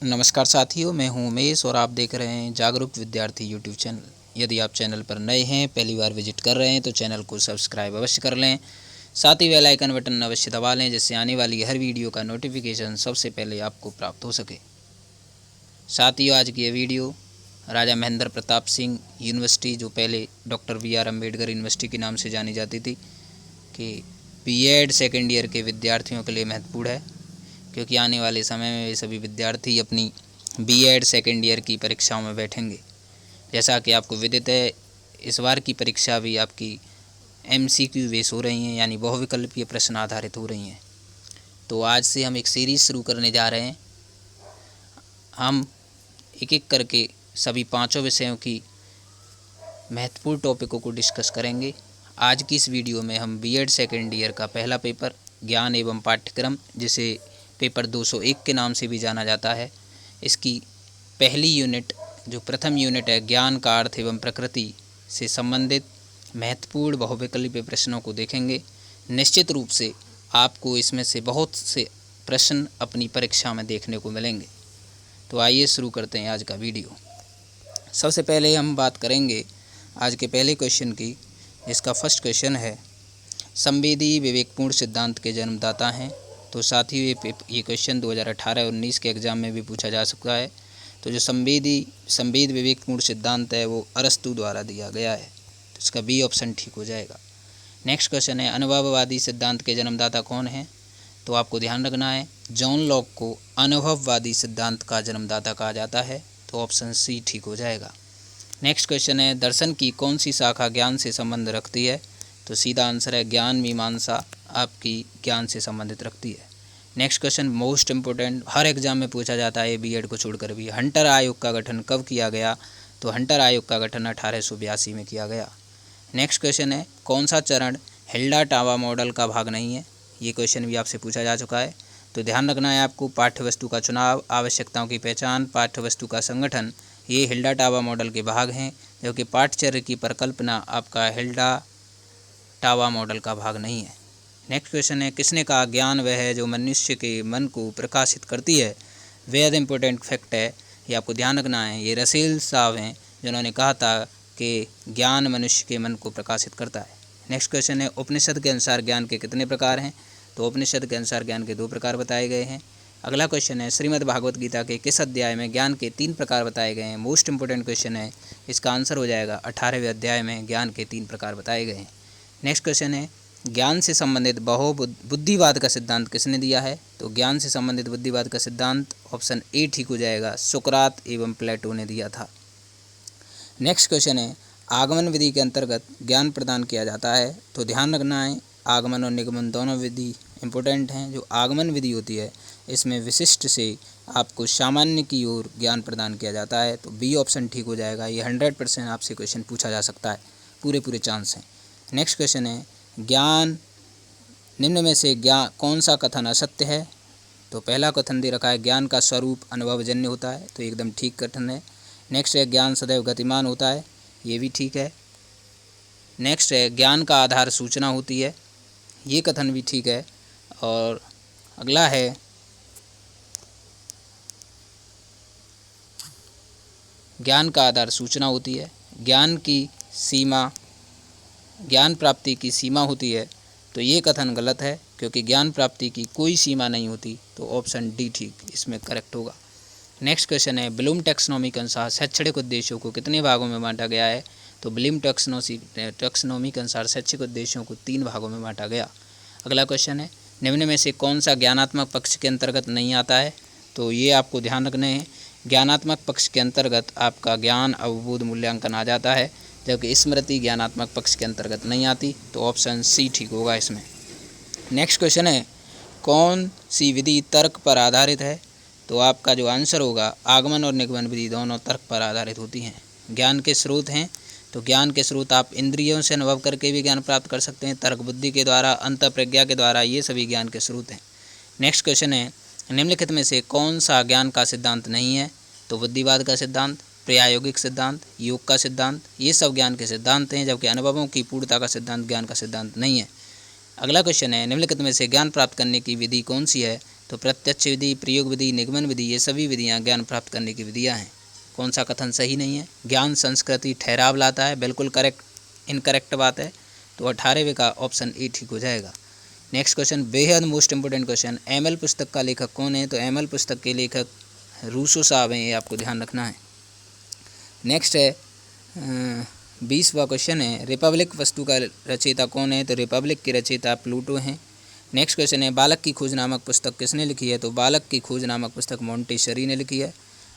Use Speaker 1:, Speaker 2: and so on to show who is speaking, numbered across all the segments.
Speaker 1: नमस्कार साथियों, मैं हूं उमेश और आप देख रहे हैं जागरूक विद्यार्थी यूट्यूब चैनल। यदि आप चैनल पर नए हैं, पहली बार विजिट कर रहे हैं तो चैनल को सब्सक्राइब अवश्य कर लें। साथ ही बेल आइकन बटन अवश्य दबा लें, जिससे आने वाली हर वीडियो का नोटिफिकेशन सबसे पहले आपको प्राप्त हो सके। साथियों, आज की यह वीडियो राजा महेंद्र प्रताप सिंह यूनिवर्सिटी, जो पहले डॉक्टर BR अम्बेडकर यूनिवर्सिटी के नाम से जानी जाती थी, कि BEd सेकेंड ईयर के विद्यार्थियों के लिए महत्वपूर्ण है, क्योंकि आने वाले समय में वे सभी विद्यार्थी अपनी BEd सेकेंड ईयर की परीक्षाओं में बैठेंगे। जैसा कि आपको विदित है, इस बार की परीक्षा भी आपकी MCQ बेस हो रही हैं, यानी बहुविकल्पीय प्रश्न आधारित हो रही हैं। तो आज से हम एक सीरीज़ शुरू करने जा रहे हैं। हम एक एक करके सभी 5 विषयों की महत्वपूर्ण टॉपिकों को डिस्कस करेंगे। आज की इस वीडियो में हम BEd सेकेंड ईयर का पहला पेपर ज्ञान एवं पाठ्यक्रम, जिसे पेपर 201 के नाम से भी जाना जाता है, इसकी पहली यूनिट, जो प्रथम यूनिट है, ज्ञान का अर्थ एवं प्रकृति से संबंधित महत्वपूर्ण बहुविकल्पीय प्रश्नों को देखेंगे। निश्चित रूप से आपको इसमें से बहुत से प्रश्न अपनी परीक्षा में देखने को मिलेंगे। तो आइए शुरू करते हैं आज का वीडियो। सबसे पहले हम बात करेंगे आज के पहले क्वेश्चन की, जिसका फर्स्ट क्वेश्चन है, संवेदी विवेकपूर्ण सिद्धांत के जन्मदाता हैं। तो साथ ही ये क्वेश्चन 2018 और 19 के एग्ज़ाम में भी पूछा जा सकता है। तो जो संवेद विवेकपूर्ण सिद्धांत है, वो अरस्तु द्वारा दिया गया है। तो इसका बी ऑप्शन ठीक हो जाएगा। नेक्स्ट क्वेश्चन है, अनुभववादी सिद्धांत के जन्मदाता कौन हैं? तो आपको ध्यान रखना है, जॉन लॉक को अनुभववादी सिद्धांत का जन्मदाता कहा जाता है। तो ऑप्शन सी ठीक हो जाएगा। नेक्स्ट क्वेश्चन है, दर्शन की कौन सी शाखा ज्ञान से संबंध रखती है? तो सीधा आंसर है ज्ञान मीमांसा आपकी ज्ञान से संबंधित रखती है। नेक्स्ट क्वेश्चन मोस्ट इम्पोर्टेंट, हर एग्जाम में पूछा जाता है BEd को छोड़कर भी। हंटर आयोग का गठन कब किया गया? तो हंटर आयोग का गठन 1882 में किया गया। नेक्स्ट क्वेश्चन है, कौन सा चरण हिल्डा टावा मॉडल का भाग नहीं है? ये क्वेश्चन भी आपसे पूछा जा चुका है। तो ध्यान रखना है आपको, पाठ्यवस्तु का चुनाव, आवश्यकताओं की पहचान, पाठ्यवस्तु का संगठन, ये हिल्डा टावा मॉडल के भाग हैं, जबकि पाठ्यचर्या की परिकल्पना आपका हिल्डा टावा मॉडल का भाग नहीं है। नेक्स्ट क्वेश्चन है, किसने कहा ज्ञान वह है जो मनुष्य के मन को प्रकाशित करती है? वेरी इंपॉर्टेंट फैक्ट है, ये आपको ध्यान रखना है। ये रसेल साहब हैं जिन्होंने कहा था कि ज्ञान मनुष्य के मन को प्रकाशित करता है। नेक्स्ट क्वेश्चन है, उपनिषद के अनुसार ज्ञान के कितने प्रकार हैं? तो उपनिषद के अनुसार ज्ञान के 2 प्रकार बताए गए हैं। अगला क्वेश्चन है, श्रीमद् भागवत गीता के किस अध्याय में ज्ञान के 3 प्रकार बताए गए हैं? मोस्ट इंपॉर्टेंट क्वेश्चन है, इसका आंसर हो जाएगा 18वें अध्याय में ज्ञान के 3 प्रकार बताए गए हैं। नेक्स्ट क्वेश्चन है, ज्ञान से संबंधित बुद्धिवाद का सिद्धांत किसने दिया है? तो ज्ञान से संबंधित बुद्धिवाद का सिद्धांत ऑप्शन ए ठीक हो जाएगा, सुकरात एवं प्लेटो ने दिया था। नेक्स्ट क्वेश्चन है, आगमन विधि के अंतर्गत ज्ञान प्रदान किया जाता है। तो ध्यान रखना है, आगमन और निगमन दोनों विधि इंपॉर्टेंट हैं। जो आगमन विधि होती है, इसमें विशिष्ट से आपको सामान्य की ओर ज्ञान प्रदान किया जाता है। तो बी ऑप्शन ठीक हो जाएगा। ये 100% आपसे क्वेश्चन पूछा जा सकता है, पूरे चांस हैं। नेक्स्ट क्वेश्चन है, ज्ञान निम्न में से कौन सा कथन असत्य है? तो पहला कथन दे रखा है, ज्ञान का स्वरूप अनुभवजन्य होता है। तो एकदम ठीक कथन है। नेक्स्ट है, ज्ञान सदैव गतिमान होता है। ये भी ठीक है। नेक्स्ट है, ज्ञान का आधार सूचना होती है। ये कथन भी ठीक है। और अगला है, ज्ञान का आधार सूचना होती है, ज्ञान प्राप्ति की सीमा होती है। तो ये कथन गलत है, क्योंकि ज्ञान प्राप्ति की कोई सीमा नहीं होती। तो ऑप्शन डी ठीक इसमें करेक्ट होगा। नेक्स्ट क्वेश्चन है, ब्लूम टैक्सोनॉमी के अनुसार शैक्षणिक उद्देश्यों को कितने भागों में बांटा गया है? तो ब्लूम टैक्सोनॉमी के अनुसार शैक्षिक उद्देश्यों को 3 भागों में बांटा गया। अगला क्वेश्चन है, निम्न में से कौन सा ज्ञानात्मक पक्ष के अंतर्गत नहीं आता है? तो ये आपको ध्यान रखने हैं, ज्ञानात्मक पक्ष के अंतर्गत आपका ज्ञान अवबोध मूल्यांकन आ जाता है, जबकि स्मृति ज्ञानात्मक पक्ष के अंतर्गत नहीं आती। तो ऑप्शन सी ठीक होगा इसमें। नेक्स्ट क्वेश्चन है, कौन सी विधि तर्क पर आधारित है? तो आपका जो आंसर होगा, आगमन और निगमन विधि दोनों तर्क पर आधारित होती हैं। ज्ञान के स्रोत हैं, तो ज्ञान के स्रोत आप इंद्रियों से अनुभव करके भी ज्ञान प्राप्त कर सकते हैं, तर्क बुद्धि के द्वारा, अंतःप्रज्ञा के द्वारा, ये सभी ज्ञान के स्रोत हैं। नेक्स्ट क्वेश्चन है, निम्नलिखित में से कौन सा ज्ञान का सिद्धांत नहीं है? तो बुद्धिवाद का सिद्धांत, प्रायोगिक सिद्धांत, योग का सिद्धांत, ये सब ज्ञान के सिद्धांत हैं, जबकि अनुभवों की पूर्णता का सिद्धांत ज्ञान का सिद्धांत नहीं है। अगला क्वेश्चन है, निम्नलिखित में से ज्ञान प्राप्त करने की विधि कौन सी है? तो प्रत्यक्ष विधि, प्रयोग विधि, निगमन विधि, ये सभी विधियाँ ज्ञान प्राप्त करने की विधियाँ हैं। कौन सा कथन सही नहीं है? ज्ञान संस्कृति ठहराव लाता है, बिल्कुल करेक्ट, इनकरेक्ट बात है। तो 18वें का ऑप्शन ए ठीक हो जाएगा। नेक्स्ट क्वेश्चन, बेहद मोस्ट इंपोर्टेंट क्वेश्चन, एमएल पुस्तक का लेखक कौन है? तो एमएल पुस्तक के लेखक रूसो साहब हैं, ये आपको ध्यान रखना है। नेक्स्ट है 20वां क्वेश्चन है, रिपब्लिक वस्तु का रचयिता कौन है? तो रिपब्लिक के रचयिता प्लूटो हैं। नेक्स्ट क्वेश्चन है, बालक की खोज नामक पुस्तक किसने लिखी है? तो बालक की खोज नामक पुस्तक मोंटेसरी ने लिखी है।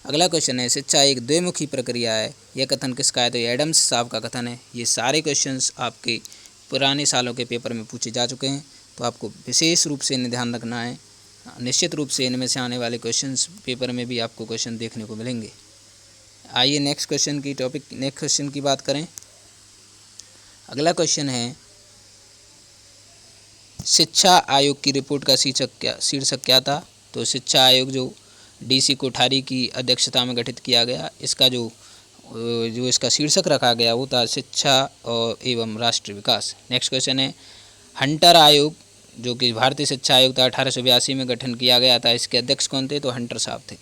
Speaker 1: अगला क्वेश्चन है, शिक्षा एक द्विमुखी प्रक्रिया है, यह कथन किसका है? तो एडम्स साहब का कथन है। ये सारे क्वेश्चंस आपके पुराने सालों के पेपर में पूछे जा चुके हैं, तो आपको विशेष रूप से इन्हें ध्यान रखना है। निश्चित रूप से इनमें से आने वाले क्वेश्चंस पेपर में भी आपको क्वेश्चन देखने को मिलेंगे। आइए नेक्स्ट क्वेश्चन की बात करें। अगला क्वेश्चन है, शिक्षा आयोग की रिपोर्ट का शीर्षक क्या था? तो शिक्षा आयोग जो डीसी कोठारी की अध्यक्षता में गठित किया गया, इसका जो इसका शीर्षक रखा गया वो था शिक्षा और एवं राष्ट्रीय विकास। नेक्स्ट क्वेश्चन है, हंटर आयोग जो कि भारतीय शिक्षा आयोग था 1882 में गठन किया गया था, इसके अध्यक्ष कौन थे? तो हंटर साहब थे।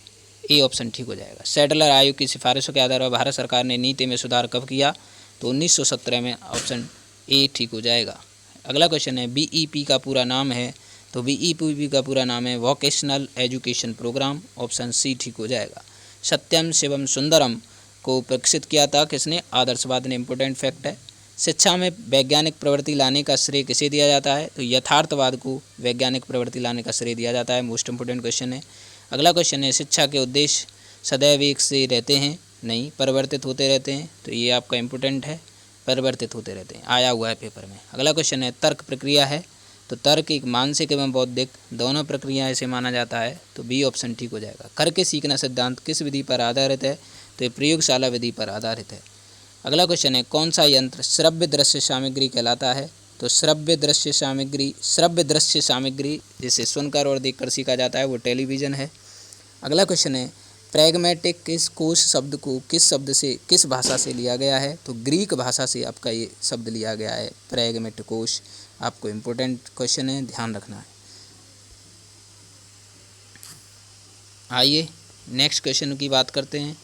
Speaker 1: ए ऑप्शन ठीक हो जाएगा। सैडलर आयोग की सिफारिशों के आधार पर भारत सरकार ने नीति में सुधार कब किया? तो 1917 में, ऑप्शन ए ठीक हो जाएगा। अगला क्वेश्चन है, बीईपी का पूरा नाम है? तो बीईपी का पूरा नाम है vocational education programme, option C ठीक हो जाएगा। सत्यम शिवम सुंदरम को विकसित किया था किसने? आदर्शवाद ने। इंपॉर्टेंट फैक्ट है। शिक्षा में वैज्ञानिक प्रवृत्ति लाने का श्रेय किसे दिया जाता है? तो यथार्थवाद को वैज्ञानिक प्रवृत्ति लाने का श्रेय दिया जाता है। मोस्ट इंपोर्टेंट क्वेश्चन है। अगला क्वेश्चन है, शिक्षा के उद्देश्य सदैव एक से रहते हैं? नहीं, परिवर्तित होते रहते हैं। तो ये आपका इंपॉर्टेंट है, परिवर्तित होते रहते हैं, आया हुआ है पेपर में। अगला क्वेश्चन है, तर्क प्रक्रिया है? तो तर्क एक मानसिक एवं बौद्धिक दोनों प्रक्रिया ऐसे माना जाता है। तो बी ऑप्शन ठीक हो जाएगा। करके सीखना सिद्धांत किस विधि पर आधारित है? तो ये प्रयोगशाला विधि पर आधारित है। अगला क्वेश्चन है, कौन सा यंत्र श्रव्य दृश्य सामग्री कहलाता है? तो श्रव्य दृश्य सामग्री जिसे सुनकर और देखकर सीखा जाता है वो टेलीविज़न है। अगला क्वेश्चन है, प्रैग्मेटिक किस कोश शब्द को किस भाषा से लिया गया है? तो ग्रीक भाषा से आपका ये शब्द लिया गया है, प्रैग्मेटिक कोश। आपको इम्पोर्टेंट क्वेश्चन है, ध्यान रखना है। आइए नेक्स्ट क्वेश्चन की बात करते हैं।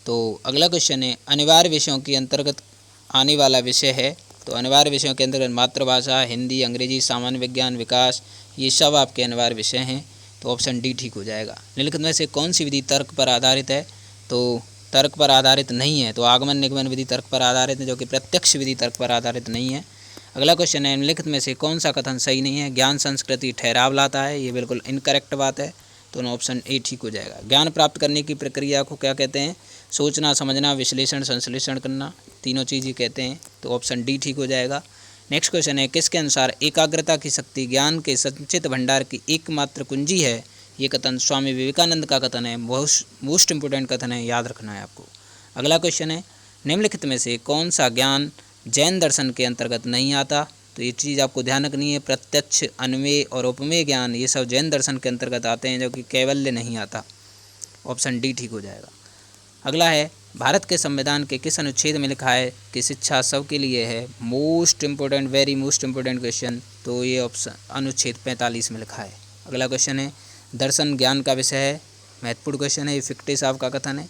Speaker 1: तो अगला क्वेश्चन है, अनिवार्य विषयों के अंतर्गत आने वाला विषय है? तो अनिवार्य विषयों के अंतर्गत मातृभाषा, हिंदी, अंग्रेजी, सामान्य विज्ञान, विकास, ये सब आपके अनिवार्य विषय हैं। तो ऑप्शन डी ठीक हो जाएगा। निम्नलिखित में से कौन सी विधि तर्क पर आधारित है? तो तर्क पर आधारित नहीं है। तो आगमन निगमन विधि तर्क पर आधारित है, जो कि प्रत्यक्ष विधि तर्क पर आधारित नहीं है। अगला क्वेश्चन है, निम्नलिखित में से कौन सा कथन सही नहीं है? ज्ञान संस्कृति ठहराव लाता है, ये बिल्कुल इनकरेक्ट बात है। तो ऑप्शन ए ठीक हो जाएगा। ज्ञान प्राप्त करने की प्रक्रिया को क्या कहते हैं? सोचना, समझना, विश्लेषण, संश्लेषण करना, तीनों चीज़ ही कहते हैं। तो ऑप्शन डी ठीक हो जाएगा। नेक्स्ट क्वेश्चन है, किसके अनुसार एकाग्रता की शक्ति ज्ञान के संचित भंडार की एकमात्र कुंजी है? ये कथन स्वामी विवेकानंद का कथन है। मोस्ट इंपोर्टेंट कथन है, याद रखना है आपको। अगला क्वेश्चन है, निम्नलिखित में से कौन सा ज्ञान जैन दर्शन के अंतर्गत नहीं आता? तो ये चीज़ आपको ध्यान रखनी है। प्रत्यक्ष, अन्वय और उपमेय ज्ञान ये सब जैन दर्शन के अंतर्गत आते हैं, जो कि कैवल्य नहीं आता। ऑप्शन डी ठीक हो जाएगा। अगला है, भारत के संविधान के किस अनुच्छेद में लिखा है कि शिक्षा सबके लिए है? Most important, very most important question. तो ये ऑप्शन अनुच्छेद 45 में लिखा है। अगला क्वेश्चन है, दर्शन ज्ञान का विषय है? महत्वपूर्ण क्वेश्चन है, ये फिक्टे साहब का कथन है।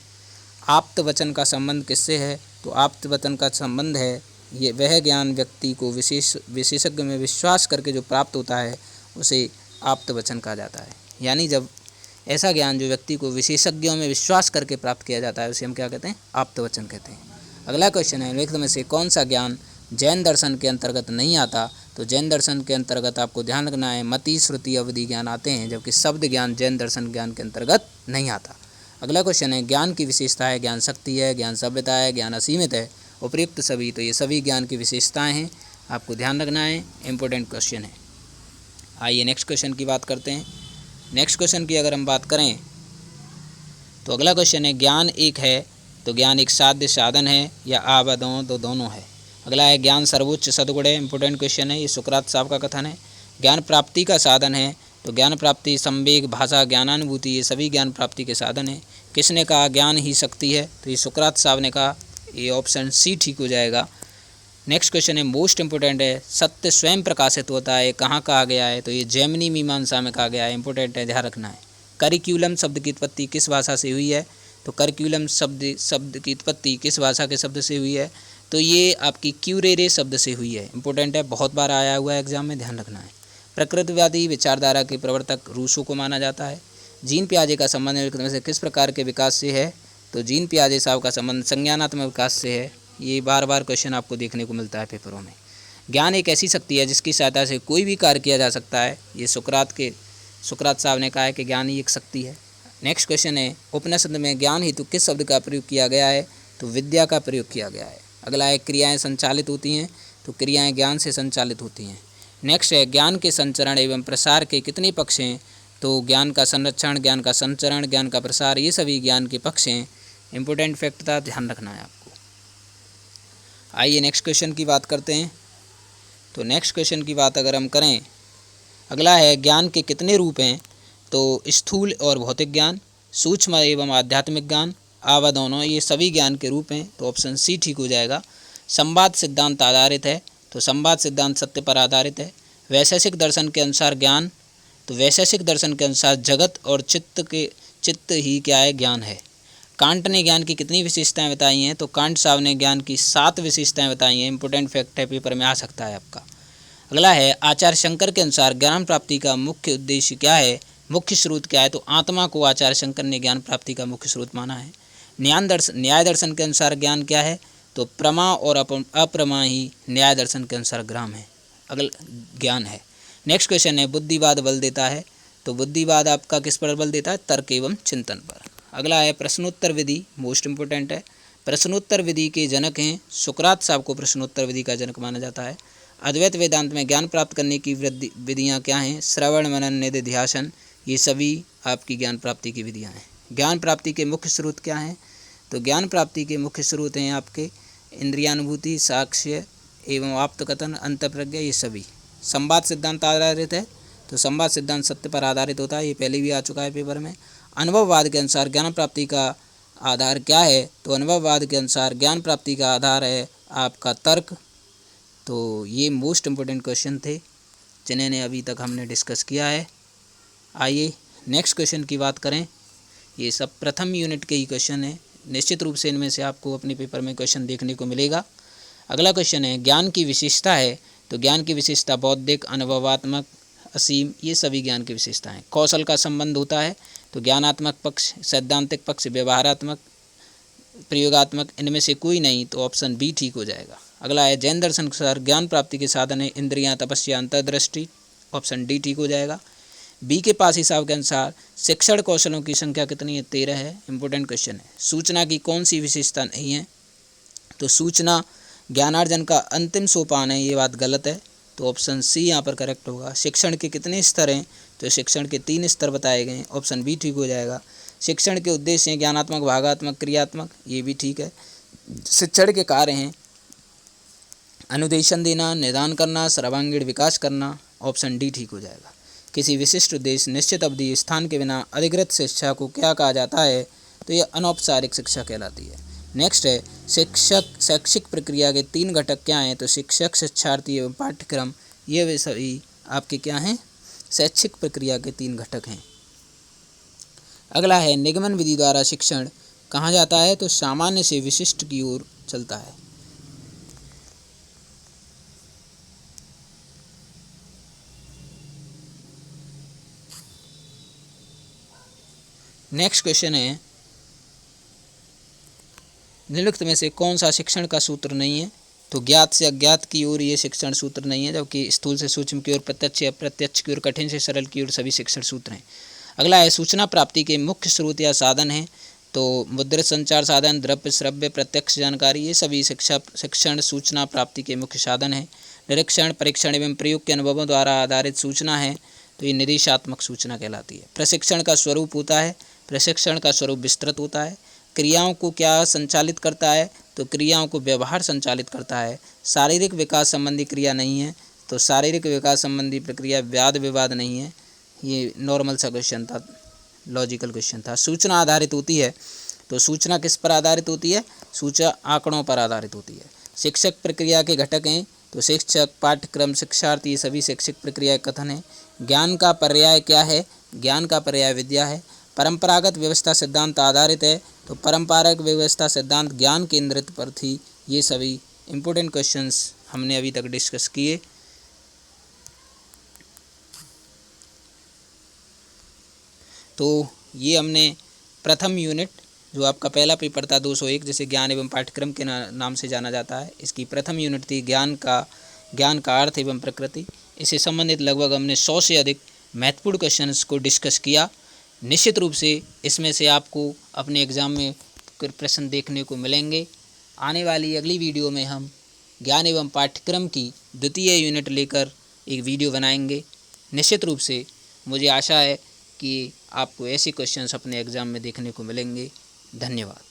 Speaker 1: आप्त वचन का संबंध किससे है? तो आप्त वचन का संबंध है ये वह ज्ञान व्यक्ति को विशेषज्ञ में विश्वास करके जो प्राप्त होता है उसे आप्त वचन कहा जाता है। यानी जब ऐसा ज्ञान जो व्यक्ति को विशेषज्ञों में विश्वास करके प्राप्त किया जाता है उसे हम क्या कहते हैं? आप्त वचन कहते हैं। अगला क्वेश्चन है, निम्नलिखित में से कौन सा ज्ञान जैन दर्शन के अंतर्गत नहीं आता? तो जैन दर्शन के अंतर्गत आपको ध्यान रखना है मति, श्रुति, अवधि ज्ञान आते हैं, जबकि शब्द ज्ञान जैन दर्शन ज्ञान के अंतर्गत नहीं आता। अगला क्वेश्चन है, ज्ञान की विशेषता है? ज्ञान शक्ति है, ज्ञान सभ्यता है, ज्ञान असीमित है, उपयुक्त सभी। तो ये सभी ज्ञान की विशेषताएं हैं, आपको ध्यान रखना है, इंपॉर्टेंट क्वेश्चन है। आइए नेक्स्ट क्वेश्चन की बात करते हैं। नेक्स्ट क्वेश्चन की अगर हम बात करें तो अगला क्वेश्चन है, ज्ञान एक है तो ज्ञान एक साध्य साधन है या आबदों तो दोनों है? अगला है, ज्ञान सर्वोच्च सद्गुण है। इंपॉर्टेंट क्वेश्चन है, ये सुकरात साहब का कथन है। ज्ञान प्राप्ति का साधन है? तो ज्ञान प्राप्ति, संवेग, भाषा, ज्ञानानुभूति ये सभी ज्ञान प्राप्ति के साधन हैं। किसने कहा ज्ञान ही शक्ति है? तो ये सुकरात साहब ने कहा। ये ऑप्शन सी ठीक हो जाएगा। नेक्स्ट क्वेश्चन है मोस्ट इंपोर्टेंट है, सत्य स्वयं प्रकाशित होता है, कहाँ कहा गया है? तो ये जैमिनी मीमांसा में कहा गया है, इंपोर्टेंट है, ध्यान रखना है। करिक्यूलम शब्द की उत्पत्ति किस भाषा से हुई है? तो करिक्यूलम शब्द की उत्पत्ति किस भाषा के शब्द से हुई है? तो ये आपकी क्यूरेरे शब्द से हुई है, इंपोर्टेंट है, बहुत बार आया हुआ है एग्जाम में, ध्यान रखना है। प्रकृतिवादी विचारधारा के प्रवर्तक रूसो को माना जाता है। जीन पियाजे का संबंध निम्नलिखित में से किस प्रकार के विकास से है? तो जीन पियाजे साहब का संबंध संज्ञानात्मक विकास से है। ये बार बार क्वेश्चन आपको देखने को मिलता है पेपरों में। ज्ञान एक ऐसी शक्ति है जिसकी सहायता से कोई भी कार्य किया जा सकता है। ये सुकरात साहब ने कहा है कि ज्ञान ही एक शक्ति है। नेक्स्ट क्वेश्चन है उपनिषद में ज्ञान हेतु किस शब्द का प्रयोग किया गया है? तो विद्या का प्रयोग किया गया है। अगला है क्रियाएं संचालित होती हैं, तो क्रियाएं ज्ञान से संचालित होती हैं। नेक्स्ट है ज्ञान के संचरण एवं प्रसार के कितने पक्ष हैं? तो ज्ञान का संरक्षण, ज्ञान का संचरण, ज्ञान का प्रसार, ये सभी ज्ञान के पक्ष हैं। इंपोर्टेंट फैक्ट था, ध्यान रखना है आपको। आइए नेक्स्ट क्वेश्चन की बात करते हैं। तो नेक्स्ट क्वेश्चन की बात अगर हम करें, अगला है ज्ञान के कितने रूप हैं? तो स्थूल और भौतिक ज्ञान, सूक्ष्म एवं आध्यात्मिक ज्ञान, आवा दोनों, ये सभी ज्ञान के रूप हैं। तो ऑप्शन सी ठीक हो जाएगा। संवाद सिद्धांत आधारित है, तो संवाद सिद्धांत सत्य पर आधारित है। वैशेषिक दर्शन के अनुसार ज्ञान, तो वैशेषिक दर्शन के अनुसार जगत और चित्त ही क्या है? ज्ञान है। कांट ने ज्ञान की कितनी विशेषताएं बताई हैं? तो कांट साहब ने ज्ञान की 7 विशेषताएं बताई हैं। इंपोर्टेंट फैक्ट है, पेपर में आ सकता है आपका। अगला है आचार्य शंकर के अनुसार ज्ञान प्राप्ति का मुख्य उद्देश्य क्या है? मुख्य स्रोत क्या है? तो आत्मा को आचार्य शंकर ने ज्ञान प्राप्ति का मुख्य स्रोत माना है। न्याय दर्शन के अनुसार ज्ञान क्या है? तो प्रमा और अप्रमा ही न्याय दर्शन के अनुसार ग्राम है, अगला ज्ञान है। नेक्स्ट क्वेश्चन है बुद्धिवाद बल देता है, तो बुद्धिवाद आपका किस पर बल देता है? तर्क एवं चिंतन पर। अगला है प्रश्नोत्तर विधि, मोस्ट इंपोर्टेंट है। प्रश्नोत्तर विधि के जनक हैं सुकरात साहब को प्रश्नोत्तर विधि का जनक माना जाता है। अद्वैत वेदांत में ज्ञान प्राप्त करने की विधियाँ क्या हैं? श्रवण, मनन, निधिध्यासन, ये सभी आपकी ज्ञान प्राप्ति की विधियाँ हैं। ज्ञान प्राप्ति के मुख्य स्रोत क्या हैं? तो ज्ञान प्राप्ति के मुख्य स्रोत हैं आपके इंद्रियानुभूति, साक्ष्य एवं आप्तकथन, अंतःप्रज्ञा, ये सभी। संवाद सिद्धांत आधारित है, तो संवाद सिद्धांत सत्य पर आधारित होता है, ये पहले भी आ चुका है पेपर में। अनुभववाद के अनुसार ज्ञान प्राप्ति का आधार क्या है? तो अनुभववाद के अनुसार ज्ञान प्राप्ति का आधार है आपका तर्क। तो ये मोस्ट इंपोर्टेंट क्वेश्चन थे जिन्हें अभी तक हमने डिस्कस किया है। आइए नेक्स्ट क्वेश्चन की बात करें। ये सब प्रथम यूनिट के ही क्वेश्चन है, निश्चित रूप से इनमें से आपको अपने पेपर में क्वेश्चन देखने को मिलेगा। अगला क्वेश्चन है ज्ञान की विशेषता है, तो ज्ञान की विशेषता बौद्धिक, अनुभवात्मक, असीम, ये सभी ज्ञान की विशेषता हैं। कौशल का संबंध होता है, तो ज्ञानात्मक पक्ष, सैद्धांतिक पक्ष, व्यवहारात्मक, प्रयोगात्मक, इनमें से कोई नहीं, तो ऑप्शन बी ठीक हो जाएगा। अगला है जैन दर्शन के अनुसार ज्ञान प्राप्ति के साधन है इंद्रियां, तपस्या, अंतर्दृष्टि, ऑप्शन डी ठीक हो जाएगा। बी के पासी साहब के अनुसार शिक्षण कौशलों की संख्या कितनी है? 13 है, इंपोर्टेंट क्वेश्चन है। सूचना की कौन सी विशेषता नहीं है? तो सूचना ज्ञानार्जन का अंतिम सोपान है, ये बात गलत है, तो ऑप्शन सी यहाँ पर करेक्ट होगा। शिक्षण के कितने स्तर हैं? तो शिक्षण के 3 स्तर बताए गए हैं, ऑप्शन बी ठीक हो जाएगा। शिक्षण के उद्देश्य हैं ज्ञानात्मक, भागात्मक, क्रियात्मक, ये भी ठीक है। शिक्षण के कार्य हैं अनुदेशन देना, निदान करना, सर्वांगीण विकास करना, ऑप्शन डी ठीक हो जाएगा। किसी विशिष्ट उद्देश्य, निश्चित अवधि, स्थान के बिना अधिकृत शिक्षा को क्या कहा जाता है? तो यह अनौपचारिक शिक्षा कहलाती है। नेक्स्ट है शैक्षिक प्रक्रिया के 3 घटक क्या हैं? तो शिक्षक, शिक्षार्थी एवं पाठ्यक्रम, ये वे सभी आपके क्या हैं? शैक्षिक प्रक्रिया के 3 घटक हैं। अगला है निगमन विधि द्वारा शिक्षण कहाँ जाता है? तो सामान्य से विशिष्ट की ओर चलता है। नेक्स्ट क्वेश्चन है निम्नलिखित में से कौन सा शिक्षण का सूत्र नहीं है? तो ज्ञात से अज्ञात की ओर ये शिक्षण सूत्र नहीं है, जबकि स्थूल से सूक्ष्म की ओर, प्रत्यक्ष या अप्रत्यक्ष की ओर, कठिन से सरल की ओर सभी शिक्षण सूत्र हैं। अगला है सूचना प्राप्ति के मुख्य स्रोत या साधन हैं, तो मुद्रित संचार साधन, द्रव्य, श्रव्य, प्रत्यक्ष जानकारी, ये सभी शिक्षण सूचना प्राप्ति के मुख्य साधन हैं। निरीक्षण, परीक्षण एवं प्रयोग के अनुभवों द्वारा आधारित सूचना है, तो ये निर्देशात्मक सूचना कहलाती है। प्रशिक्षण का स्वरूप होता है, प्रशिक्षण का स्वरूप विस्तृत होता है। क्रियाओं को क्या संचालित करता है? तो क्रियाओं को व्यवहार संचालित करता है। शारीरिक विकास संबंधी क्रिया नहीं है, तो शारीरिक विकास संबंधी प्रक्रिया वाद विवाद नहीं है। ये नॉर्मल सा क्वेश्चन था, लॉजिकल क्वेश्चन था। सूचना आधारित होती है, तो सूचना किस पर आधारित होती है? सूचना आंकड़ों पर आधारित होती है। शिक्षक प्रक्रिया के घटक हैं, तो शिक्षक, पाठ्यक्रम, शिक्षार्थी, ये सभी शैक्षिक प्रक्रिया के कथन हैं। ज्ञान का पर्याय क्या है? ज्ञान का पर्याय विद्या है। परंपरागत व्यवस्था सिद्धांत आधारित है, तो परंपरागत व्यवस्था सिद्धांत ज्ञान केंद्रित पर थी। ये सभी इम्पोर्टेंट क्वेश्चंस हमने अभी तक डिस्कस किए। तो ये हमने प्रथम यूनिट, जो आपका पहला पेपर था 201, जिसे ज्ञान एवं पाठ्यक्रम के नाम से जाना जाता है, इसकी प्रथम यूनिट थी ज्ञान का अर्थ एवं प्रकृति। इससे संबंधित लगभग हमने 100 से अधिक महत्वपूर्ण क्वेश्चंस को डिस्कस किया। निश्चित रूप से इसमें से आपको अपने एग्ज़ाम में प्रश्न देखने को मिलेंगे। आने वाली अगली वीडियो में हम ज्ञान एवं पाठ्यक्रम की द्वितीय यूनिट लेकर एक वीडियो बनाएंगे। निश्चित रूप से मुझे आशा है कि आपको ऐसे क्वेश्चंस अपने एग्ज़ाम में देखने को मिलेंगे। धन्यवाद।